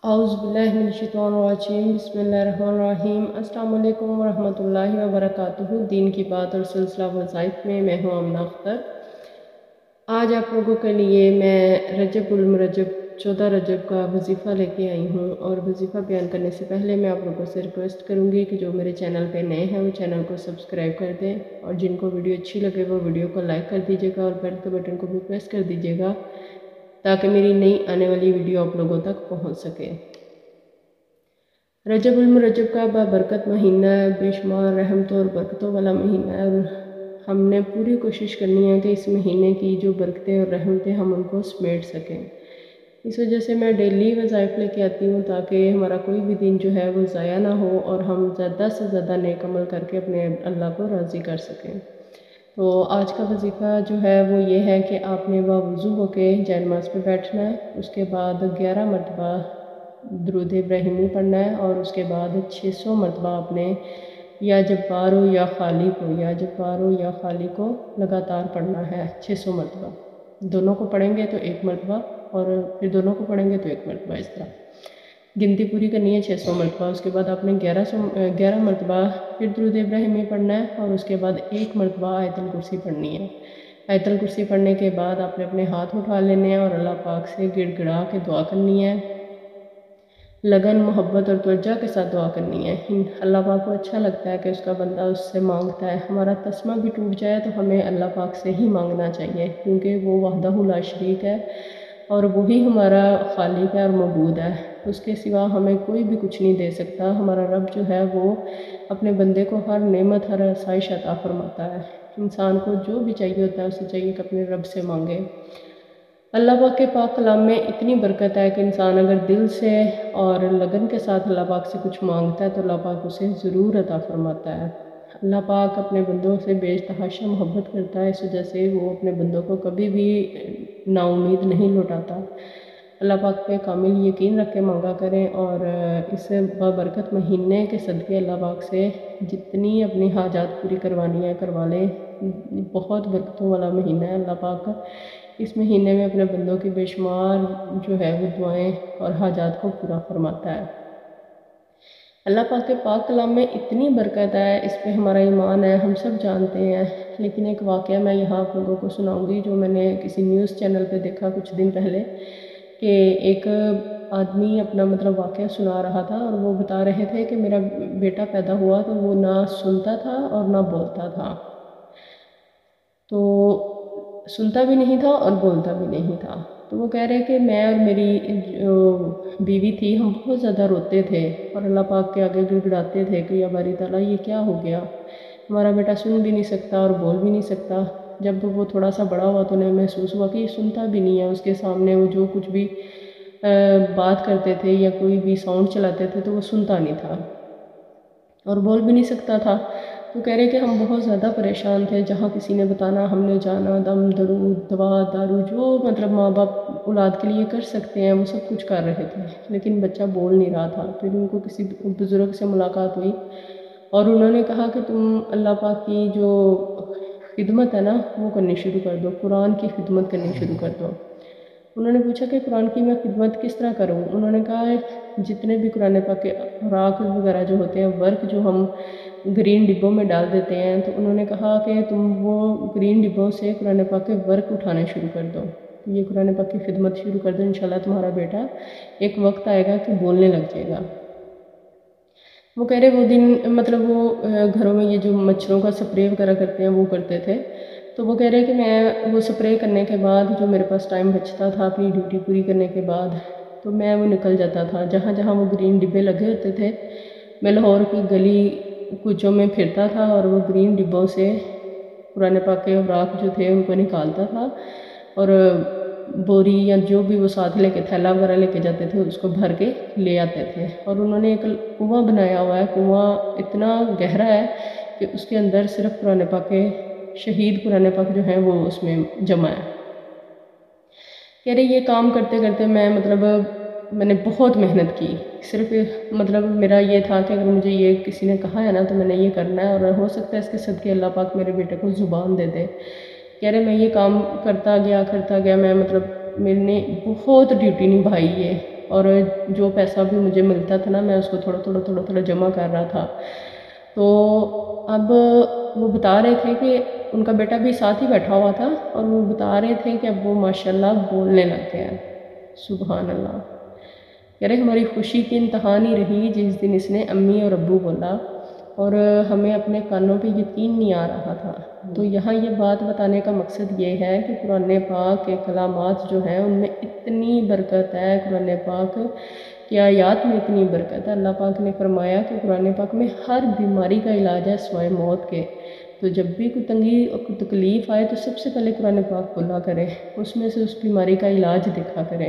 اعوذ باللہ من الشیطان الرجیم بسم اللہ الرحمن الرحیم السلام علیکم ورحمۃ اللہ وبرکاتہ۔ دین کی بات اور سلسلہ وظائف میں میں ہوں آمنہ اختر۔ آج آپ لوگوں کے لیے میں رجب المرجب 14 رجب کا وظیفہ لے کے آئی ہوں، اور وظیفہ بیان کرنے سے پہلے میں آپ لوگوں سے ریکویسٹ کروں گی کہ جو میرے چینل پہ نئے ہیں وہ چینل کو سبسکرائب کر دیں، اور جن کو ویڈیو اچھی لگے وہ ویڈیو کو لائک کر دیجیے گا اور بیل کے بٹن کو بھی پریس کر دیجیے گا تاکہ میری نئی آنے والی ویڈیو آپ لوگوں تک پہنچ سکے۔ رجب المرجب کا بابرکت مہینہ ہے، بے شمار رحمتوں اور برکتوں والا مہینہ ہے، اور ہم نے پوری کوشش کرنی ہے کہ اس مہینے کی جو برکتیں اور رحمتیں ہم ان کو سمیٹ سکیں۔ اس وجہ سے میں ڈیلی وظائف لے کے آتی ہوں تاکہ ہمارا کوئی بھی دن جو ہے وہ ضائع نہ ہو اور ہم زیادہ سے زیادہ نیک عمل کر کے اپنے اللہ کو راضی کر سکیں۔ تو آج کا وظیفہ جو ہے وہ یہ ہے کہ آپ نے باوضو ہو کے جائے نماز پہ بیٹھنا ہے، اس کے بعد 11 مرتبہ درود ابراہیمی پڑھنا ہے، اور اس کے بعد 600 مرتبہ آپ نے یا جبار ہو یا خالق ہو یا جبار ہو یا خالق کو لگاتار پڑھنا ہے 600 مرتبہ۔ دونوں کو پڑھیں گے تو 1 مرتبہ، اور پھر دونوں کو پڑھیں گے تو 1 مرتبہ، اس طرح گنتی پوری کرنی ہے 600 مرتبہ۔ اس کے بعد آپ نے 11 مرتبہ پھر درود ابراہیمی پڑھنا ہے، اور اس کے بعد 1 مرتبہ آیت الکرسی پڑھنی ہے۔ آیت الکرسی پڑھنے کے بعد آپ نے اپنے ہاتھ اٹھا لینے ہیں اور اللہ پاک سے گڑ گڑا کے دعا کرنی ہے، لگن، محبت اور توجہ کے ساتھ دعا کرنی ہے۔ اللہ پاک کو اچھا لگتا ہے کہ اس کا بندہ اس سے مانگتا ہے۔ ہمارا تسمہ بھی ٹوٹ جائے تو ہمیں اللہ پاک سے ہی مانگنا چاہیے، کیونکہ وہ وحدہ لا شریک ہے اور وہی ہمارا خالق ہے اور معبود ہے۔ اس کے سوا ہمیں کوئی بھی کچھ نہیں دے سکتا۔ ہمارا رب جو ہے وہ اپنے بندے کو ہر نعمت، ہر آسائش عطا فرماتا ہے۔ انسان کو جو بھی چاہیے ہوتا ہے اسے چاہیے کہ اپنے رب سے مانگے۔ اللہ پاک کے پاک کلام میں اتنی برکت ہے کہ انسان اگر دل سے اور لگن کے ساتھ اللہ پاک سے کچھ مانگتا ہے تو اللہ پاک اسے ضرور عطا فرماتا ہے۔ اللہ پاک اپنے بندوں سے بے تحاشا محبت کرتا ہے، اس وجہ سے وہ اپنے بندوں کو کبھی بھی نا امید نہیں لوٹاتا۔ اللہ پاک پہ کامل یقین رکھ کے مانگا کریں، اور اس بابرکت مہینے کے صدقے اللہ پاک سے جتنی اپنی حاجات پوری کروانی ہے کروا لیں۔ بہت برکتوں والا مہینہ ہے۔ اللہ پاک اس مہینے میں اپنے بندوں کی بے شمار جو ہے وہ دعائیں اور حاجات کو پورا فرماتا ہے۔ اللہ پاک کے پاک کلام میں اتنی برکت ہے، اس پہ ہمارا ایمان ہے، ہم سب جانتے ہیں، لیکن ایک واقعہ میں یہاں آپ لوگوں کو سناؤں گی جو میں نے کسی نیوز چینل پہ دیکھا کچھ دن پہلے، کہ ایک آدمی اپنا واقعہ سنا رہا تھا، اور وہ بتا رہے تھے کہ میرا بیٹا پیدا ہوا تو وہ نہ سنتا تھا اور نہ بولتا تھا، تو سنتا بھی نہیں تھا اور بولتا بھی نہیں تھا۔ تو وہ کہہ رہے کہ میں اور میری جو بیوی تھی ہم بہت زیادہ روتے تھے اور اللہ پاک کے آگے گڑگڑاتے تھے کہ یا باری تعالیٰ یہ کیا ہو گیا، ہمارا بیٹا سن بھی نہیں سکتا اور بول بھی نہیں سکتا۔ جب وہ تھوڑا سا بڑا ہوا تو انہیں محسوس ہوا کہ یہ سنتا بھی نہیں ہے، اس کے سامنے وہ جو کچھ بھی بات کرتے تھے یا کوئی بھی ساؤنڈ چلاتے تھے تو وہ سنتا نہیں تھا اور بول بھی نہیں سکتا تھا۔ تو کہہ رہے کہ ہم بہت زیادہ پریشان تھے، جہاں کسی نے بتانا ہم نے جانا، دم، درود، دوا، دارو، جو ماں باپ اولاد کے لیے کر سکتے ہیں وہ سب کچھ کر رہے تھے، لیکن بچہ بول نہیں رہا تھا۔ پھر ان کو کسی بزرگ سے ملاقات ہوئی اور انہوں نے کہا کہ تم اللہ پاک کی جو خدمت ہے نا وہ کرنی شروع کر دو، قرآن کی خدمت کرنی شروع کر دو۔ انہوں نے پوچھا کہ قرآن کی میں خدمت کس طرح کروں؟ انہوں نے کہا جتنے بھی قرآن پاک کے اوراق وغیرہ جو ہوتے ہیں، ورک جو ہم گرین ڈبوں میں ڈال دیتے ہیں، تو انہوں نے کہا کہ تم وہ گرین ڈبوں سے قرآن پاک کے ورک اٹھانے شروع کر دو، یہ قرآن پاک کی خدمت شروع کر دو، انشاءاللہ تمہارا بیٹا ایک وقت آئے گا کہ بولنے لگ جائے گا۔ وہ کہہ رہے وہ دن وہ گھروں میں یہ جو مچھروں کا سپرے وغیرہ کرتے ہیں وہ کرتے تھے، تو وہ کہہ رہے کہ میں وہ سپرے کرنے کے بعد جو میرے پاس ٹائم بچتا تھا اپنی ڈیوٹی پوری کرنے کے بعد، تو میں وہ نکل جاتا تھا جہاں جہاں وہ گرین ڈبے لگے ہوتے تھے، میں لاہور کی گلی کوچوں میں پھرتا تھا اور وہ گرین ڈبوں سے قرآن پاک کے اوراق جو تھے ان کو نکالتا تھا، اور بوری یا جو بھی وہ ساتھ لے کے تھیلا وغیرہ لے کے جاتے تھے اس کو بھر کے لے آتے تھے۔ اور انہوں نے ایک کنواں بنایا ہوا ہے، کنواں اتنا گہرا ہے کہ اس کے اندر صرف قرآن پاک کے شہید قرآن پاک جو ہیں وہ اس میں جمع ہے۔ کہہ رہے یہ کام کرتے کرتے میں نے بہت محنت کی، صرف میرا یہ تھا کہ اگر مجھے یہ کسی نے کہا ہے نا تو میں نے یہ کرنا ہے، اور ہو سکتا ہے اس کے صدقے اللہ پاک میرے بیٹے کو زبان دے دے۔ کہہ رہے میں یہ کام کرتا گیا میں میں نے بہت ڈیوٹی نبھائی ہے، اور جو پیسہ بھی مجھے ملتا تھا نا میں اس کو تھوڑا تھوڑا جمع کر رہا تھا. تو اب وہ بتا رہے تھے کہ ان کا بیٹا بھی ساتھ ہی بیٹھا ہوا تھا اور وہ بتا رہے تھے کہ اب وہ ماشاءاللہ بولنے لگ گیا ہے. سبحان اللہ. کہہ رہے ہماری خوشی کی انتہا نہیں رہی جس دن اس نے امی اور ابو بولا اور ہمیں اپنے کانوں پہ یقین نہیں آ رہا تھا. تو یہاں یہ بات بتانے کا مقصد یہ ہے کہ قرآن پاک کے کلامات جو ہیں ان میں اتنی برکت ہے. قرآن پاک کی آیات میں اتنی برکت ہے. اللہ پاک نے فرمایا کہ قرآن پاک میں ہر بیماری کا علاج ہے سوائے موت کے. تو جب بھی کوئی تنگی اور کوئی تکلیف آئے تو سب سے پہلے قرآن پاک کھولا کرے, اس میں سے اس بیماری کا علاج دیکھا کرے,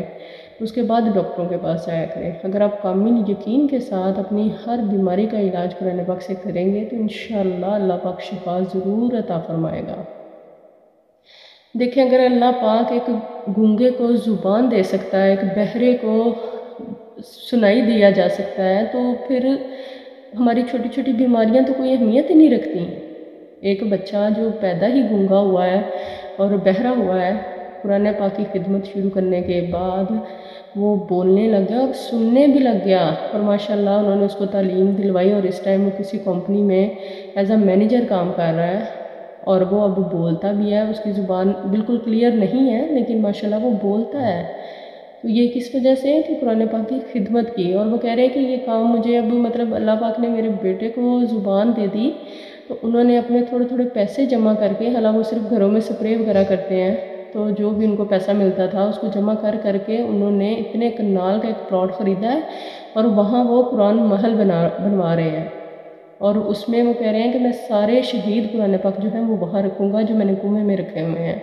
اس کے بعد ڈاکٹروں کے پاس جایا کریں. اگر آپ کامل یقین کے ساتھ اپنی ہر بیماری کا علاج قرآن پاک سے کریں گے تو انشاءاللہ اللہ پاک شفا ضرور عطا فرمائے گا. دیکھیں اگر اللہ پاک ایک گونگے کو زبان دے سکتا ہے, ایک بہرے کو سنائی دیا جا سکتا ہے, تو پھر ہماری چھوٹی چھوٹی بیماریاں تو کوئی اہمیت ہی نہیں رکھتی. ایک بچہ جو پیدا ہی گونگا ہوا ہے اور بہرا ہوا ہے, قرآن پاک کی خدمت شروع کرنے کے بعد وہ بولنے لگ گیا اور سننے بھی لگ گیا. اور ماشاءاللہ انہوں نے اس کو تعلیم دلوائی اور اس ٹائم وہ کسی کمپنی میں ایز اے مینیجر کام کر رہا ہے اور وہ اب بولتا بھی ہے. اس کی زبان بالکل کلیئر نہیں ہے لیکن ماشاءاللہ وہ بولتا ہے. تو یہ کس وجہ سے ہے کہ قرآن پاک کی خدمت کی. اور وہ کہہ رہے ہیں کہ یہ کام مجھے اب مطلب اللہ پاک نے میرے بیٹے کو زبان دے دی تو انہوں نے اپنے تھوڑے پیسے جمع کر کے, حالانکہ وہ صرف گھروں میں سپرے وغیرہ کرتے ہیں, تو جو بھی ان کو پیسہ ملتا تھا اس کو جمع کر کے انہوں نے اتنے کنال کا ایک پلاٹ خریدا ہے اور وہاں وہ قرآن محل بنوا رہے ہیں. اور اس میں وہ کہہ رہے ہیں کہ میں سارے شہید قرآن پاک جو ہیں وہ وہاں رکھوں گا جو میں نے کنویں میں رکھے ہوئے ہیں.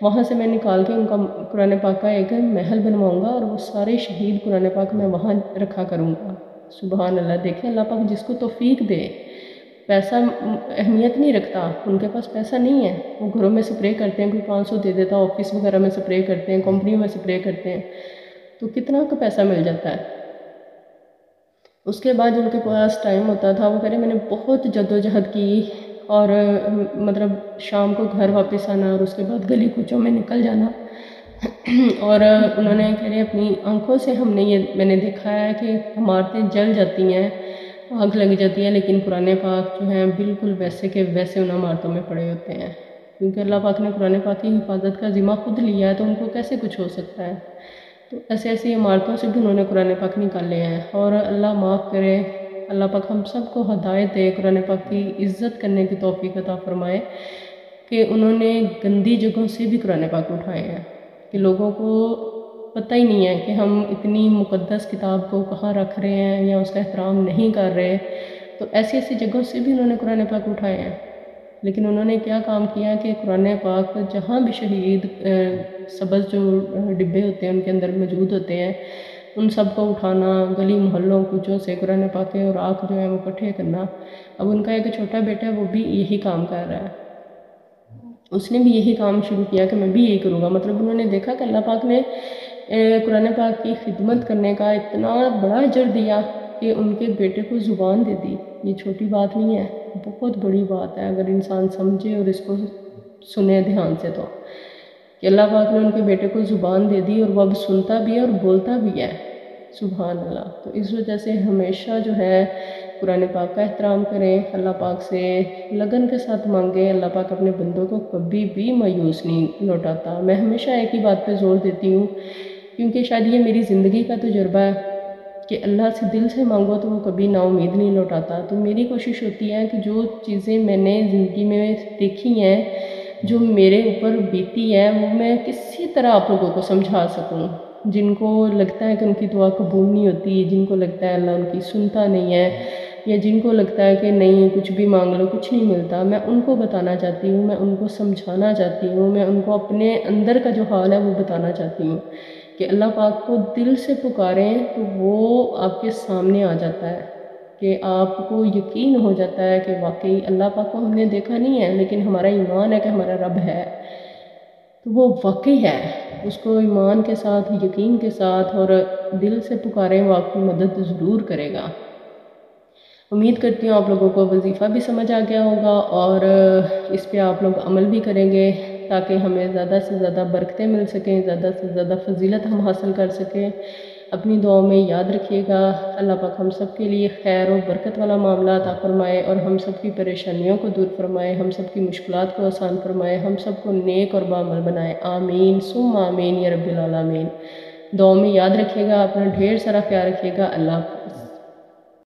وہاں سے میں نکال کے ان کا قرآن پاک کا ایک محل بنواؤں گا اور وہ سارے شہید قرآن پاک میں وہاں رکھا کروں گا. سبحان اللہ. دیکھیں اللہ پاک جس کو توفیق دے. پیسہ اہمیت نہیں رکھتا, ان کے پاس پیسہ نہیں ہے, وہ گھروں میں سپرے کرتے ہیں, کوئی 500 دے دیتا, آفس وغیرہ میں سپرے کرتے ہیں, کمپنیوں میں سپرے کرتے ہیں, تو کتنا کا پیسہ مل جاتا ہے. اس کے بعد ان کے پاس ٹائم ہوتا تھا, وہ کہہ رہے میں نے بہت جدوجہد کی اور مطلب شام کو گھر واپس آنا اور اس کے بعد گلی کوچوں میں نکل جانا. اور انہوں نے کہہ رہے اپنی آنکھوں سے میں نے دیکھا ہے کہ عمارتیں جل جاتی ہیں, آگ لگ جاتی ہیں, لیکن قرآن پاک جو ہیں بالکل ویسے کے ویسے ان عمارتوں میں پڑے ہوتے ہیں, کیونکہ اللہ پاک نے قرآن پاک کی حفاظت کا ذمہ خود لیا ہے تو ان کو کیسے کچھ ہو سکتا ہے. تو ایسی عمارتوں سے بھی انہوں نے قرآن پاک نکالے ہیں. اور اللہ معاف کرے, اللہ پاک ہم سب کو ہدایت دے, قرآن پاک کی عزت کرنے کی توفیق عطا فرمائے کہ انہوں نے گندی جگہوں سے بھی قرآن پاک اٹھائے ہیں کہ لوگوں کو پتہ ہی نہیں ہے کہ ہم اتنی مقدس کتاب کو کہاں رکھ رہے ہیں یا اس کا احترام نہیں کر رہے. تو ایسی جگہوں سے بھی انہوں نے قرآن پاک اٹھائے ہیں. لیکن انہوں نے کیا کام کیا کہ قرآن پاک جہاں بھی شہید سبز جو ڈبے ہوتے ہیں ان کے اندر موجود ہوتے ہیں ان سب کو اٹھانا, گلی محلوں کوچوں سے قرآن پاک اور آگ جو ہے وہ اکٹھے کرنا. اب ان کا ایک چھوٹا بیٹا ہے وہ بھی یہی کام کر رہا ہے, اس نے بھی یہی کام شروع کیا کہ میں بھی یہی کروں گا. مطلب انہوں نے دیکھا کہ اللہ پاک نے قرآن پاک کی خدمت کرنے کا اتنا بڑا اجر دیا کہ ان کے بیٹے کو زبان دے دی. یہ چھوٹی بات نہیں ہے, بہت بڑی بات ہے اگر انسان سمجھے اور اس کو سنے دھیان سے, تو کہ اللہ پاک نے ان کے بیٹے کو زبان دے دی اور وہ اب سنتا بھی ہے اور بولتا بھی ہے. سبحان اللہ. تو اس وجہ سے ہمیشہ جو ہے قرآن پاک کا احترام کریں, اللہ پاک سے لگن کے ساتھ مانگیں. اللہ پاک اپنے بندوں کو کبھی بھی مایوس نہیں لوٹاتا. میں ہمیشہ ایک ہی بات پہ زور دیتی ہوں کیونکہ شاید یہ میری زندگی کا تجربہ ہے کہ اللہ سے دل سے مانگو تو وہ کبھی نا امید نہیں لوٹاتا. تو میری کوشش ہوتی ہے کہ جو چیزیں میں نے زندگی میں دیکھی ہیں, جو میرے اوپر بیتی ہے, وہ میں کسی طرح آپ لوگوں کو سمجھا سکوں. جن کو لگتا ہے کہ ان کی دعا قبول نہیں ہوتی, جن کو لگتا ہے اللہ ان کی سنتا نہیں ہے, یا جن کو لگتا ہے کہ نہیں کچھ بھی مانگ لو کچھ نہیں ملتا, میں ان کو بتانا چاہتی ہوں, میں ان کو سمجھانا چاہتی ہوں, میں ان کو اپنے اندر کا جو حال ہے وہ بتانا چاہتی ہوں کہ اللہ پاک کو دل سے پکاریں تو وہ آپ کے سامنے آ جاتا ہے, کہ آپ کو یقین ہو جاتا ہے کہ واقعی اللہ پاک کو ہم نے دیکھا نہیں ہے لیکن ہمارا ایمان ہے کہ ہمارا رب ہے, تو وہ واقعی ہے. اس کو ایمان کے ساتھ, یقین کے ساتھ اور دل سے پکاریں, وہ آپ کی مدد ضرور کرے گا. امید کرتی ہوں آپ لوگوں کو وظیفہ بھی سمجھ آ گیا ہوگا اور اس پہ آپ لوگ عمل بھی کریں گے تاکہ ہمیں زیادہ سے زیادہ برکتیں مل سکیں, زیادہ سے زیادہ فضیلت ہم حاصل کر سکیں. اپنی دعاؤں میں یاد رکھیے گا۔ اللہ پاک ہم سب کے لیے خیر و برکت والا معاملہ عطا فرمائے اور ہم سب کی پریشانیوں کو دور فرمائے، ہم سب کی مشکلات کو آسان فرمائے، ہم سب کو نیک اور بعمل بنائے، آمین ثم آمین یا رب العالمین۔ دعاؤں میں یاد رکھیے گا، اپنا ڈھیر سارا خیال رکھیے گا۔ اللہ حافظ۔